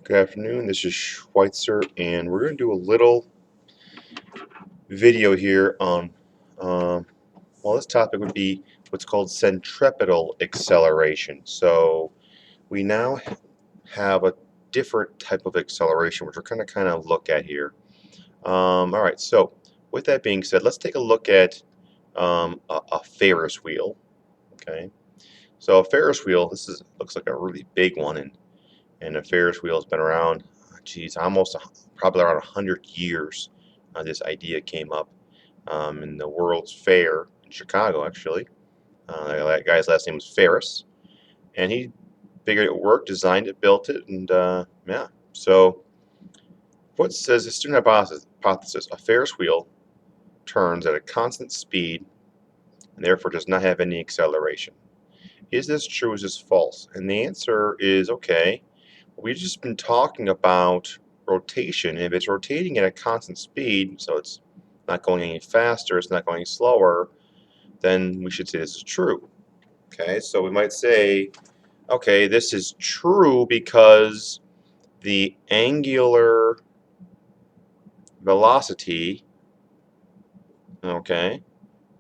Good afternoon, this is Schweitzer, and we're going to do a little video here on, this topic would be what's called centripetal acceleration. So we now have a different type of acceleration, which we're going to kind of look at here. All right, so with that being said, let's take a look at a Ferris wheel. Okay, so a Ferris wheel, looks like a really big one, and a Ferris wheel has been around, geez, probably around 100 years. This idea came up in the World's Fair in Chicago, actually. That guy's last name was Ferris, and he figured it worked, designed it, built it, and yeah. So, what says the student hypothesis? A Ferris wheel turns at a constant speed and therefore does not have any acceleration. Is this true? Is this false? And the answer is okay. We've just been talking about rotation. If it's rotating at a constant speed, so it's not going any faster, it's not going slower, then we should say this is true. Okay, so we might say, okay, this is true because the angular velocity, okay,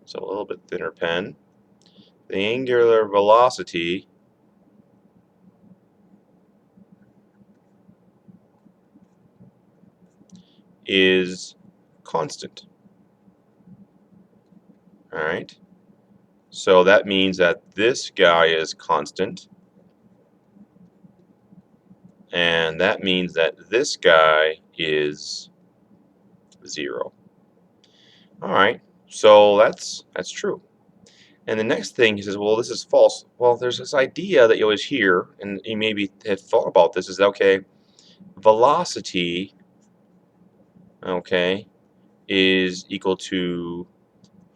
so a little bit thinner pen, the angular velocity is constant. All right. So that means that this guy is constant, and that means that this guy is 0. All right, so that's true. And the next thing he says, well, this is false. Well, there's this idea that you always hear, and you maybe have thought about this, is that, okay, velocity, okay, is equal to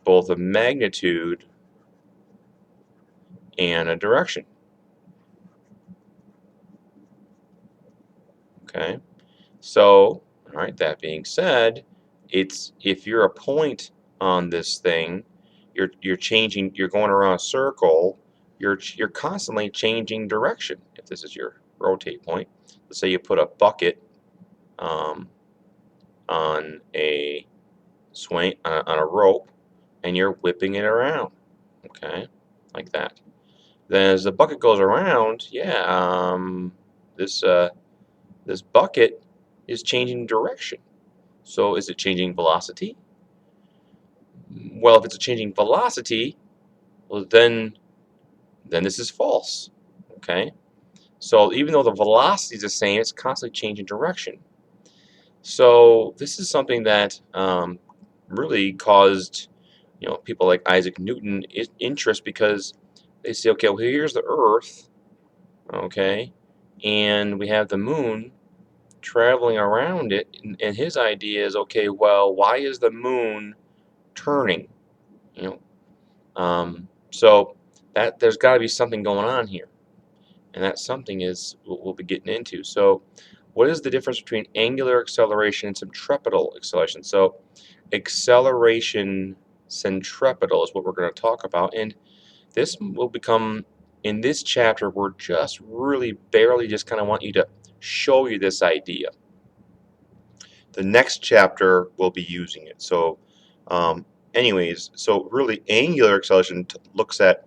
both a magnitude and a direction. Okay, so, all right, that being said, if you're a point on this thing, you're going around a circle, you're constantly changing direction. If this is your rotate point, let's say you put a bucket um, on a swing on a rope, and you're whipping it around, okay, like that. Then as the bucket goes around, yeah, this this bucket is changing direction. So is it changing velocity? Well, if it's a changing velocity, well then this is false. Okay? So even though the velocity is the same, it's constantly changing direction. So this is something that really caused people like Isaac Newton interest, because they say, okay, well, here's the Earth, okay, and we have the moon traveling around it, and his idea is, okay, well, why is the moon turning? You so that there's got to be something going on here, and that something is what we'll be getting into. So, what is the difference between angular acceleration and centripetal acceleration? So, acceleration centripetal is what we're going to talk about, and this will become, in this chapter, we're just really barely just kind of want you to show you this idea. The next chapter will be using it. So, anyways, so really angular acceleration looks at,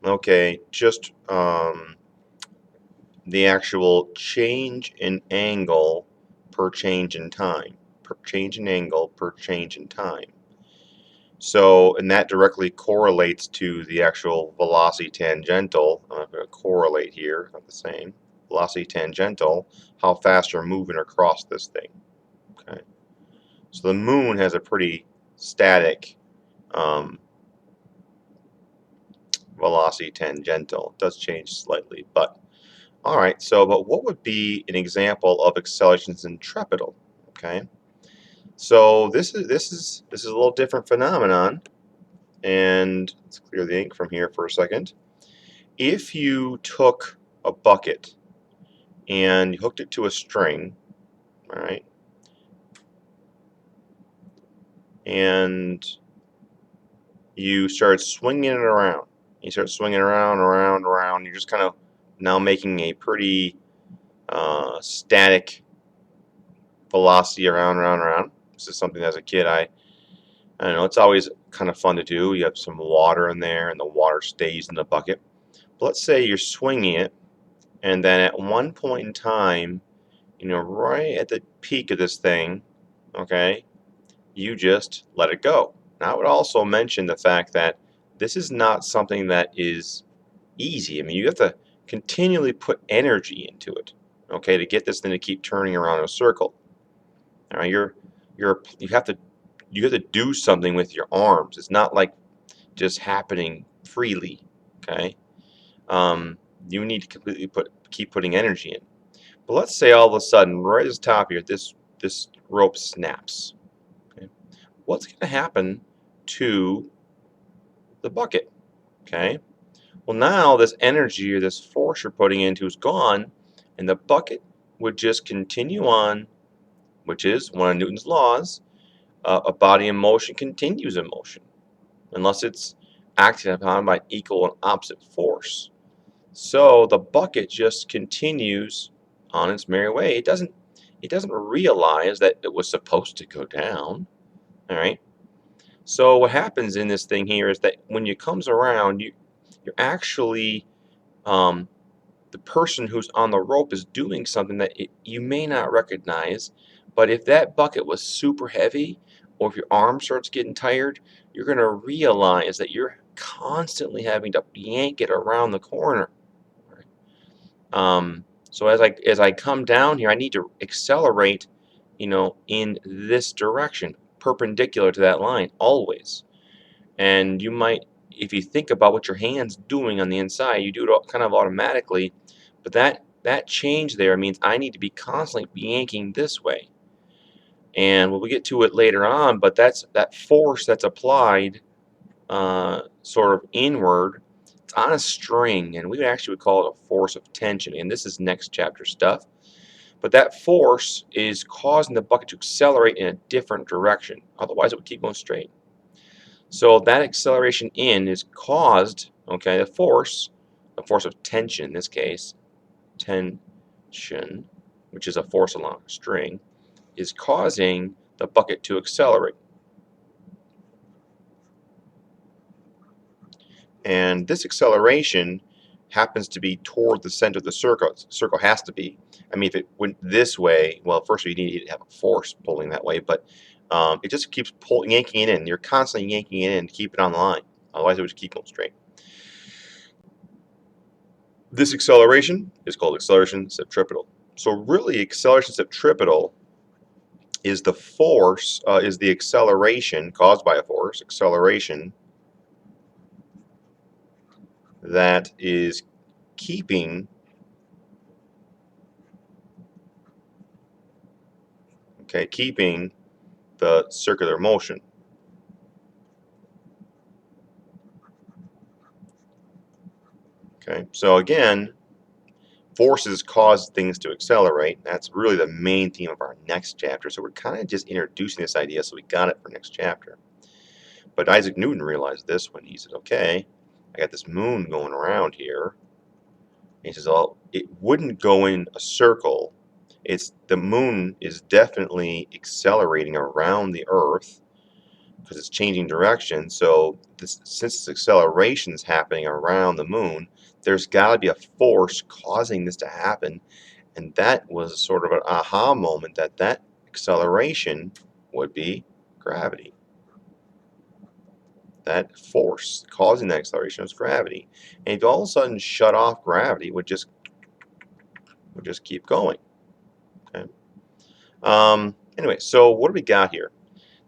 okay, just the actual change in angle per change in time, per change in angle per change in time. So, and that directly correlates to the actual velocity tangential. I'm going to correlate here, not the same. Velocity tangential, how fast you're moving across this thing. Okay. So the moon has a pretty static um, velocity tangential. It does change slightly, but all right. So, but what would be an example of acceleration centripetal? Okay. So this is a little different phenomenon, and let's clear the ink from here for a second. If you took a bucket and you hooked it to a string, all right, and you started swinging it around. You start swinging around, around, around. You're just kind of now making a pretty static velocity around, around, around. This is something as a kid I don't know, it's always kind of fun to do. You have some water in there and the water stays in the bucket. But let's say you're swinging it, and then at one point in time, right at the peak of this thing, okay, you just let it go. Now, I would also mention the fact that this is not something that is easy. I mean, you have to continually put energy into it, okay, to get this thing to keep turning around in a circle. All right, you have to do something with your arms. It's not like just happening freely. Okay, um, you need to keep putting energy in. But let's say all of a sudden, right at the top here, this rope snaps. Okay, what's going to happen to the bucket? Okay, well now this energy or this force you're putting into is gone, and the bucket would just continue on, which is one of Newton's laws. A body in motion continues in motion unless it's acted upon by equal and opposite force. So the bucket just continues on its merry way. It doesn't realize that it was supposed to go down. All right. So what happens in this thing here is that when it comes around, you're actually um, the person who's on the rope is doing something that you may not recognize. But if that bucket was super heavy, or if your arm starts getting tired, you're going to realize that you're constantly having to yank it around the corner. So as I come down here, I need to accelerate, in this direction, perpendicular to that line, always. And you might, if you think about what your hand's doing on the inside, you do it kind of automatically, but that change there means I need to be constantly yanking this way. And we'll get to it later on, but that force that's applied sort of inward. It's on a string, and we actually would call it a force of tension. And this is next chapter stuff. But that force is causing the bucket to accelerate in a different direction. Otherwise, it would keep going straight. So that acceleration in is caused, okay, the force of tension in this case, tension, which is a force along a string, is causing the bucket to accelerate. And this acceleration happens to be toward the center of the circle. The circle has to be. I mean, if it went this way, well, first you need to have a force pulling that way, but it just keeps yanking it in. You're constantly yanking it in to keep it on the line. Otherwise, it would just keep going straight. This acceleration is called acceleration centripetal. So really, acceleration centripetal is the force, is the acceleration caused by a force, acceleration that is keeping keeping the circular motion. Okay, so again, forces cause things to accelerate. That's really the main theme of our next chapter. So we're kind of just introducing this idea, so we got it for next chapter. But Isaac Newton realized this when he said, okay, I got this moon going around here. And he says, oh, it wouldn't go in a circle. The moon is definitely accelerating around the Earth because it's changing direction. So since this acceleration is happening around the moon, there's got to be a force causing this to happen. And that was sort of an aha moment that acceleration would be gravity. That force causing that acceleration is gravity. And if you all of a sudden shut off gravity, it would just keep going. Okay. Anyway, so what do we got here?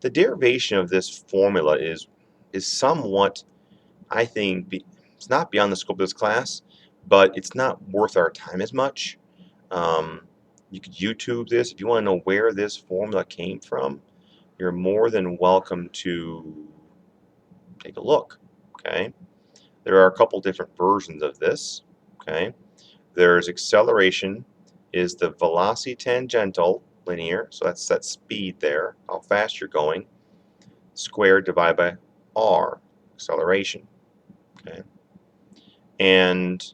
The derivation of this formula is somewhat, I think, it's not beyond the scope of this class, but it's not worth our time as much. You could YouTube this. If you want to know where this formula came from, you're more than welcome to take a look. Okay, there are a couple different versions of this. Okay, there's acceleration is the velocity tangential linear, so that's that speed there, how fast you're going, squared divided by r, acceleration. Okay, and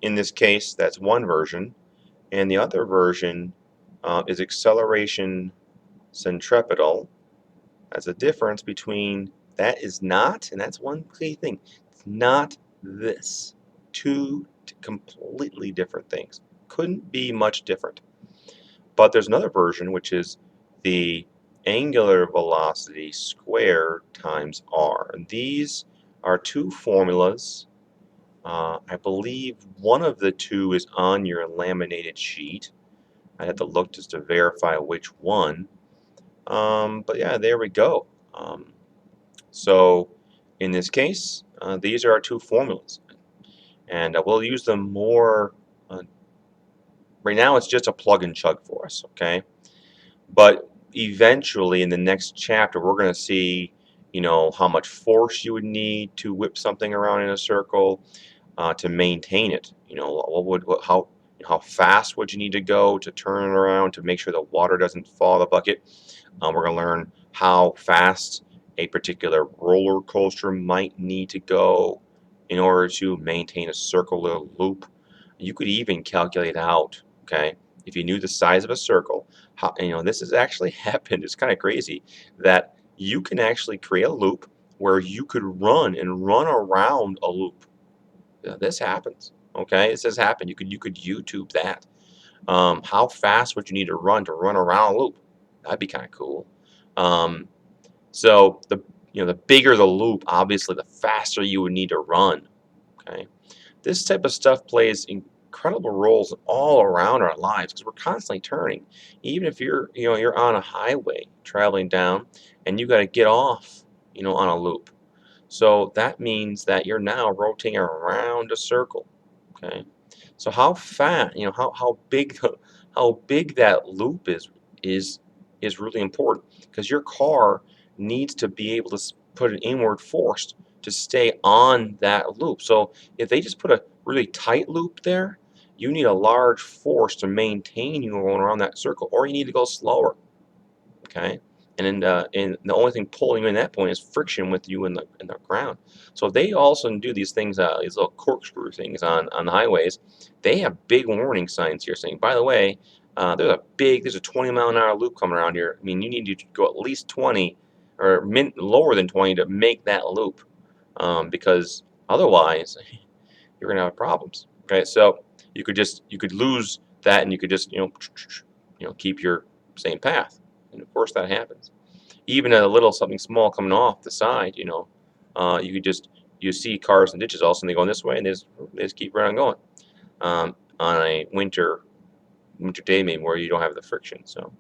in this case, that's one version. And the other version is acceleration centripetal. That's a difference between that is not, and that's one key thing, it's not this. Two completely different things. Couldn't be much different. But there's another version, which is the angular velocity squared times r. And these are two formulas. I believe one of the two is on your laminated sheet. I had to look just to verify which one. But yeah, there we go. So in this case, these are our two formulas. And we'll use them more. Right now, it's just a plug and chug for us, okay? But eventually, in the next chapter, we're going to see, how much force you would need to whip something around in a circle to maintain it. How fast would you need to go to turn it around to make sure the water doesn't fall in the bucket? We're going to learn how fast a particular roller coaster might need to go in order to maintain a circular loop. You could even calculate out, okay, if you knew the size of a circle, how, this has actually happened. It's kind of crazy that you can actually create a loop where you could run and run around a loop. This happens. Okay, this has happened. You could YouTube that. How fast would you need to run around a loop? That'd be kind of cool. Um, so the bigger the loop, obviously, the faster you would need to run. Okay, this type of stuff plays incredible roles all around our lives because we're constantly turning. Even if you're on a highway traveling down, and you got to get off, on a loop. So that means that you're now rotating around a circle. Okay. So how fat, how big that loop is is really important because your car needs to be able to put an inward force to stay on that loop. So if they just put a really tight loop there, you need a large force to maintain you going around that circle, or you need to go slower. Okay, and the only thing pulling you in that point is friction with you in the ground. So if they also do these things, these little corkscrew things on the highways, they have big warning signs here saying, by the way, there's a 20-mile-an-hour loop coming around here. I mean, you need to go at least 20 or lower than 20 to make that loop, because otherwise you're gonna have problems. Okay, so you could lose that, and you could just keep your same path, and of course that happens. Even a little something small coming off the side, you could just you see cars and ditches all of a sudden they go this way, and they just keep right on going. On a winter day maybe where you don't have the friction. So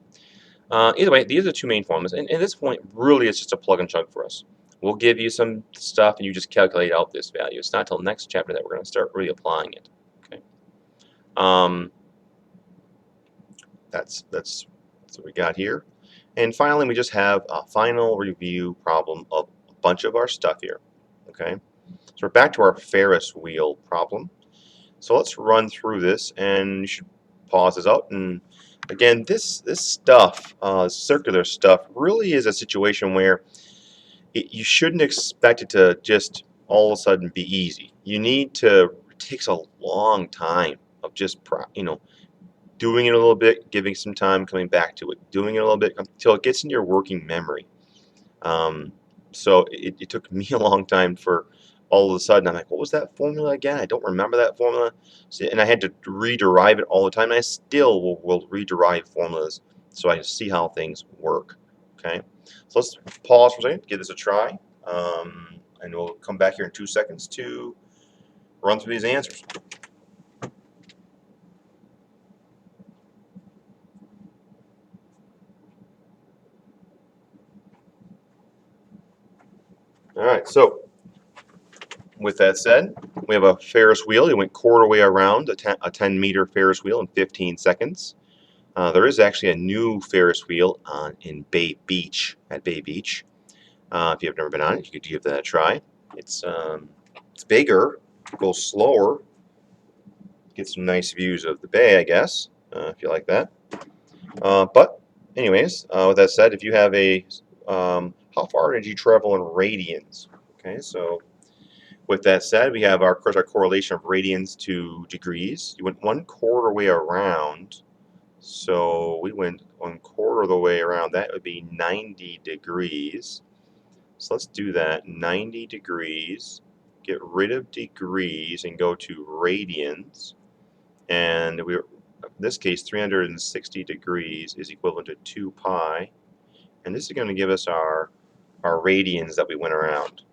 either way, these are the two main formulas, and at this point, really, it's just a plug and chug for us. We'll give you some stuff, and you just calculate out this value. It's not until next chapter that we're going to start really applying it. Okay. Um, that's what we got here. And finally, we just have a final review problem of a bunch of our stuff here. Okay. So we're back to our Ferris wheel problem. So let's run through this, and you should pause this out. And again, this stuff, circular stuff, really is a situation where you shouldn't expect it to just all of a sudden be easy. It takes a long time of just, doing it a little bit, giving some time, coming back to it, doing it a little bit until it gets in your working memory. Um, so it took me a long time for all of a sudden I'm like, what was that formula again? I don't remember that formula. So, and I had to rederive it all the time. And I still will rederive formulas so I see how things work. Okay, so let's pause for a second, give this a try, and we'll come back here in 2 seconds to run through these answers. All right, so with that said, we have a Ferris wheel. It went quarter way around a 10-meter Ferris wheel in 15 seconds. There is actually a new Ferris wheel in Bay Beach, at Bay Beach. If you've never been on it, you could give that a try. It's bigger, goes slower, get some nice views of the bay, I guess, if you like that. But anyways, with that said, if you have how far did you travel in radians? Okay, so With that said, we have of course, our correlation of radians to degrees. You went 1/4 way around, so we went 1/4 of the way around. That would be 90 degrees. So let's do that. 90 degrees. Get rid of degrees and go to radians. And in this case, 360 degrees is equivalent to 2 pi. And this is going to give us our radians that we went around.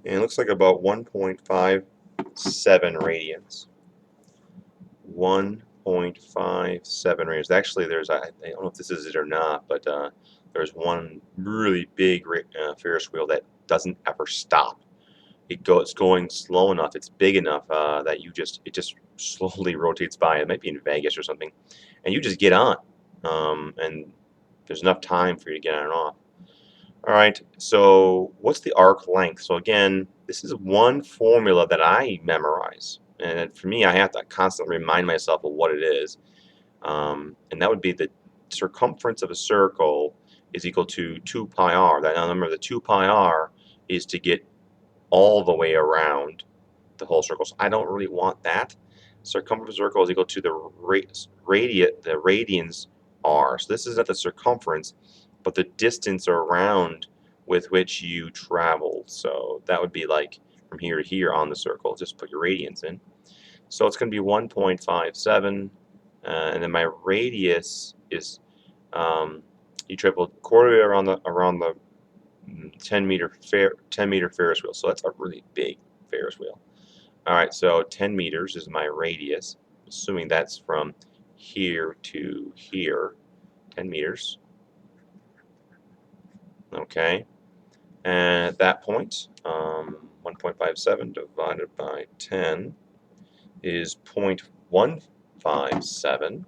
And it looks like about 1.57 radians. 1.57 radians. Actually, I don't know if this is it or not, but there's one really big Ferris wheel that doesn't ever stop. It's going slow enough, it's big enough that it just slowly rotates by. It might be in Vegas or something, and you just get on, and there's enough time for you to get on and off. All right, so what's the arc length? So again, this is one formula that I memorize, and for me, I have to constantly remind myself of what it is, and that would be the circumference of a circle is equal to 2 pi r. That now remember, the 2 pi r is to get all the way around the whole circle. So I don't really want that. Circumference of a circle is equal to the radians r. So this is not the circumference, but the distance around with which you traveled. So that would be like from here to here on the circle. Just put your radians in. So it's going to be 1.57, and then my radius is you traveled quarter around the 10 meter Ferris wheel. So that's a really big Ferris wheel. All right, so 10 meters is my radius, assuming that's from here to here, 10 meters. Okay, and at that point, 1.57 divided by 10 is 0.157,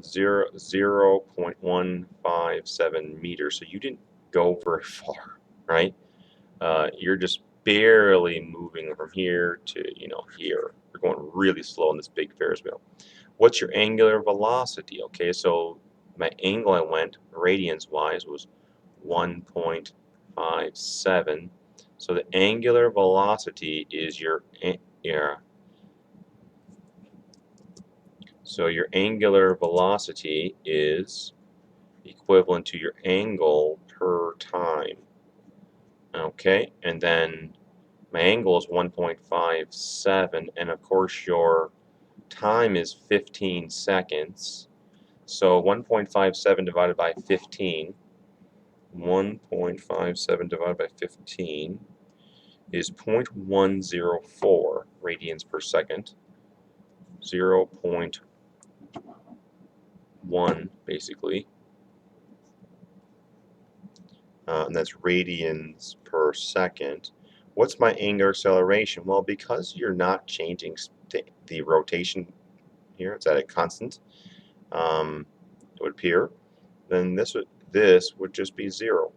0.157 meters. So you didn't go very far, right? You're just barely moving from here to, here. You're going really slow in this big Ferris wheel. What's your angular velocity? Okay, so my angle I went radians wise was 1.57. So the angular velocity is your angular velocity is equivalent to your angle per time. Okay, and then my angle is 1.57, and of course your time is 15 seconds. So 1.57 divided by 15, 1.57 divided by 15 is 0.104 radians per second. 0.1 basically. And that's radians per second. What's my angular acceleration? Well, because you're not changing the rotation here, it's at a constant, it would appear, then this would just be 0.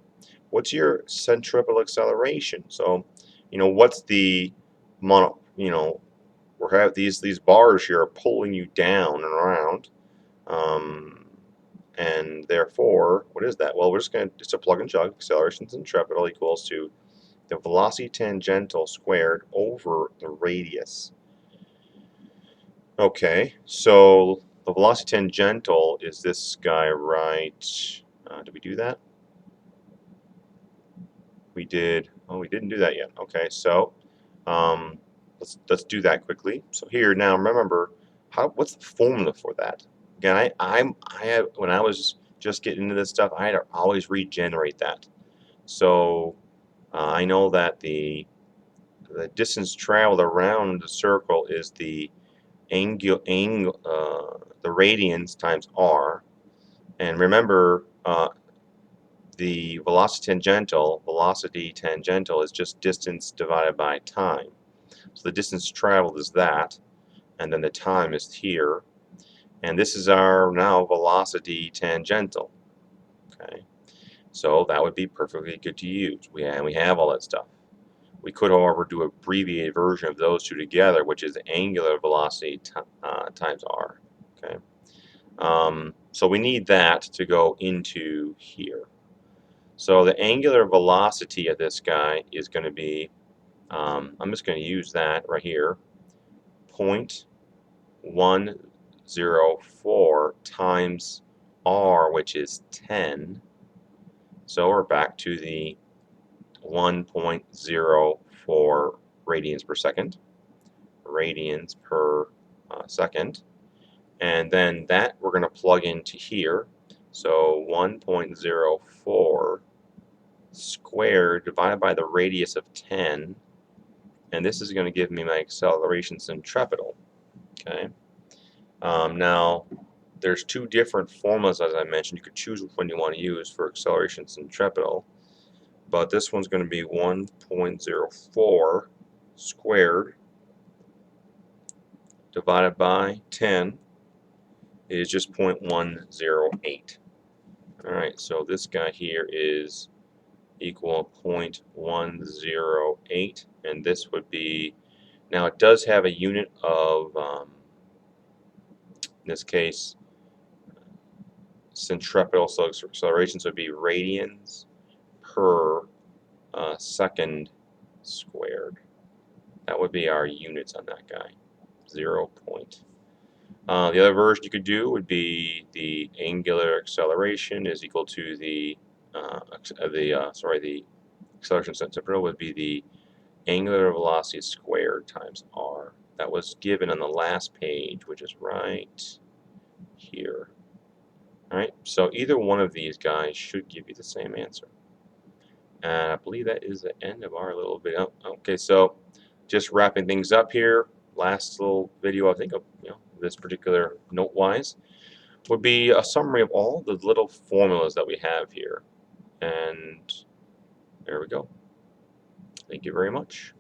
What's your centripetal acceleration? So, what's the we have these bars here are pulling you down and around, and therefore, what is that? Well, we're just a plug and chug. Acceleration centripetal equals to the velocity tangential squared over the radius. Okay, so the velocity tangential is this guy right. Did we do that? We did. Oh, we didn't do that yet. Okay, so um, let's do that quickly. So here now, remember, what's the formula for that? Again, when I was just getting into this stuff, I had to always regenerate that. So I know that the distance traveled around the circle is the the radians times r, and remember the velocity tangential is just distance divided by time. So the distance traveled is that, and then the time is here, and this is our now velocity tangential. Okay, so that would be perfectly good to use. We have all that stuff. We could, however, do an abbreviated version of those two together, which is angular velocity times r. Okay. So we need that to go into here. So the angular velocity of this guy is going to be, I'm just going to use that right here, 0.104 times r, which is 10. So we're back to the 1.04 radians per second, second. And then that we're going to plug into here. So 1.04 squared divided by the radius of 10. And this is going to give me my acceleration centripetal. Okay. Now, there's two different formulas, as I mentioned. You could choose which one you want to use for acceleration centripetal. But this one's going to be 1.04 squared divided by 10 is just 0.108. Alright, so this guy here is equal 0.108, and this would be, now it does have a unit of, in this case, centripetal, so acceleration, so it would be radians per second squared. That would be our units on that guy, 0. The other version you could do would be the angular acceleration is equal to the acceleration centripetal would be the angular velocity squared times r. That was given on the last page, which is right here. All right, so either one of these guys should give you the same answer. And I believe that is the end of our little video. Okay, so just wrapping things up here. Last little video, I think, of this particular note-wise, would be a summary of all the little formulas that we have here. And there we go. Thank you very much.